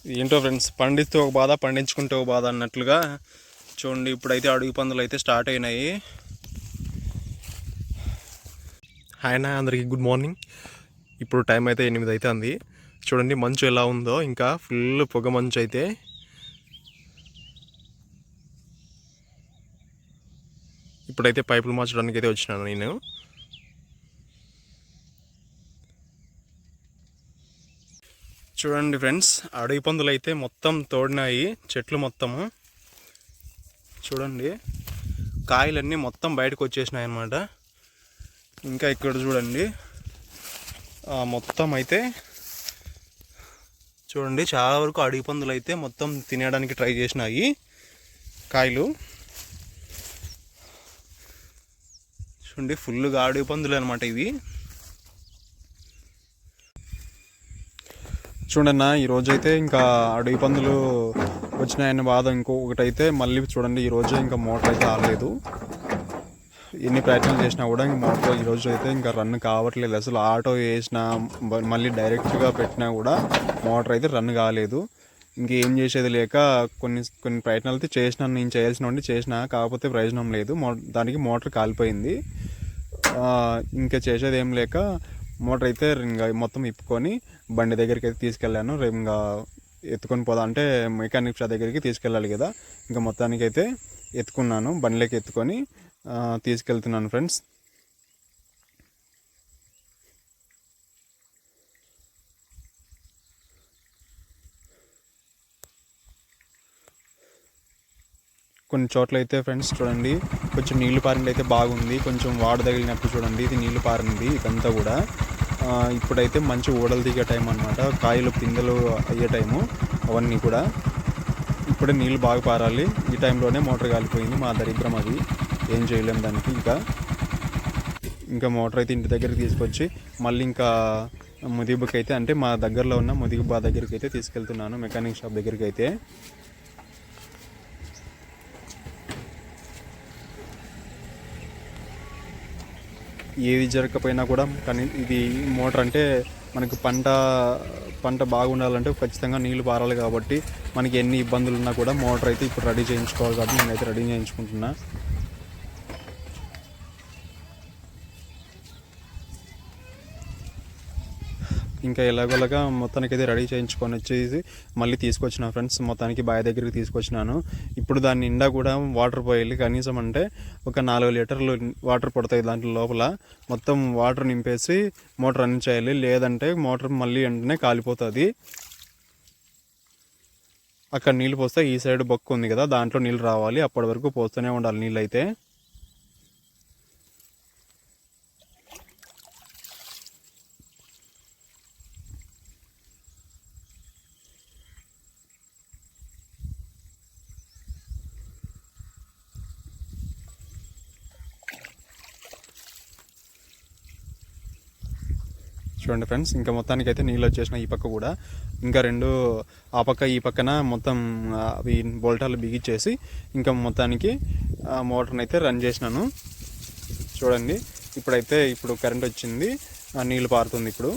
ఏంటో ఫ్రెండ్స్, పండిస్తే ఒక బాధ, పండించుకుంటే ఒక బాధ అన్నట్లుగా చూడండి. ఇప్పుడైతే అడుగు పందులు అయితే స్టార్ట్ అయినాయి. హాయ్ అందరికీ గుడ్ మార్నింగ్. ఇప్పుడు టైం అయితే 8 అయితే అంది. చూడండి మంచు ఎలా ఉందో, ఇంకా ఫుల్ పొగ మంచు అయితే. ఇప్పుడైతే పైపులు మార్చడానికి అయితే వచ్చినాను నేను. చూడండి ఫ్రెండ్స్, అడవి పందులు అయితే మొత్తం తోడినాయి చెట్లు మొత్తము. చూడండి కాయలన్నీ మొత్తం బయటకు వచ్చేసినాయి అన్నమాట. ఇంకా ఇక్కడ చూడండి మొత్తం అయితే చూడండి చాలా వరకు అడవి పందులు అయితే మొత్తం తినేయడానికి ట్రై చేసినాయి కాయలు. చూడండి ఫుల్గా అడవి పందులు అనమాట ఇవి. చూడన్నా ఈరోజు అయితే ఇంకా అడవి పందులు వచ్చినాయన్న బాధ. ఇంకొకటైతే మళ్ళీ చూడండి ఈరోజు ఇంకా మోటార్ అయితే ఆడలేదు. ఎన్ని ప్రయత్నాలు చేసినా కూడా ఇంక మోటార్ ఈరోజు అయితే ఇంకా రన్ కావట్లేదు. అసలు ఆటో వేసినా మళ్ళీ డైరెక్ట్గా పెట్టినా కూడా మోటార్ అయితే రన్ కాలేదు. ఇంకేం చేసేది లేక కొన్ని ప్రయత్నాలు అయితే చేసినాను. నేను చేయాల్సినవి చేసినా, కాకపోతే ప్రయోజనం లేదు. దానికి మోటార్ కాలిపోయింది. ఇంకా చేసేది ఏం లేక మోటార్ అయితే ఇంకా మొత్తం ఇప్పుకొని బండి దగ్గరికి అయితే తీసుకెళ్ళాను. రేపు ఇంకా ఎత్తుకొని పోదా అంటే మెకానిక్ షాప్ దగ్గరికి తీసుకెళ్ళాలి కదా. ఇంకా మొత్తానికి అయితే ఎత్తుకున్నాను, బండిలోకి ఎత్తుకొని తీసుకెళ్తున్నాను ఫ్రెండ్స్. కొన్ని చోట్ల అయితే ఫ్రెండ్స్ చూడండి కొంచెం నీళ్లు పారింది అయితే బాగుంది. కొంచెం వాడు తగిలినట్టు చూడండి, ఇది నీళ్లు పారింది ఇదంతా కూడా. ఇప్పుడైతే మంచి ఊడలు దిగే టైం అనమాట, కాయలు పిందెలు అయ్యే టైము అవన్నీ కూడా. ఇప్పుడే నీళ్ళు బాగా పారాలి. ఈ టైంలోనే మోటార్ కాలిపోయింది. మా దరిద్రం అది, ఏం చేయలేము దానికి. ఇంకా మోటార్ అయితే ఇంటి దగ్గరికి తీసుకొచ్చి మళ్ళీ ఇంకా ముదిగుబ్బకి అయితే, అంటే మా దగ్గరలో ఉన్న ముదిగుబ్బ దగ్గరికి అయితే తీసుకెళ్తున్నాను, మెకానిక్ షాప్ దగ్గరికి అయితే. ఏది జరగకపోయినా కూడా కానీ ఇది మోటార్ అంటే మనకు పంట బాగుండాలంటే ఖచ్చితంగా నీళ్లు పారాలి. కాబట్టి మనకి ఎన్ని ఇబ్బందులు ఉన్నా కూడా మోటార్ అయితే ఇప్పుడు రెడీ చేయించుకోవాలి. కాబట్టి నేనైతే రెడీ చేయించుకుంటున్నా. ఇంకా ఎలాగోలాగా మొత్తానికి అయితే రెడీ చేయించుకొని వచ్చేసి మళ్ళీ తీసుకొచ్చిన ఫ్రెండ్స్. మొత్తానికి బావి దగ్గరికి తీసుకొచ్చినాను. ఇప్పుడు దాని నిండా కూడా వాటర్ పోయాలి. కనీసం అంటే ఒక 4 లీటర్లు వాటర్ పడతాయి దాంట్లో లోపల. మొత్తం వాటర్ నింపేసి మోటార్ రన్ చేయాలి, లేదంటే మోటార్ మళ్ళీ వెంటనే కాలిపోతుంది. అక్కడ నీళ్ళు పోస్తే ఈ సైడ్ బొక్కు ఉంది కదా, దాంట్లో నీళ్ళు రావాలి. అప్పటి వరకు పోస్తూనే ఉండాలి నీళ్ళు అయితే. చూడండి ఫ్రెండ్స్, ఇంకా మొత్తానికి అయితే నీళ్ళు వచ్చేసిన ఈ పక్క కూడా. ఇంకా 2 ఆ పక్క ఈ పక్కన మొత్తం అవి బోల్టాలు బిగించేసి ఇంకా మొత్తానికి మోటార్ని అయితే రన్ చేసినాను. చూడండి ఇప్పుడు కరెంట్ వచ్చింది, నీళ్ళు పారుతుంది ఇప్పుడు.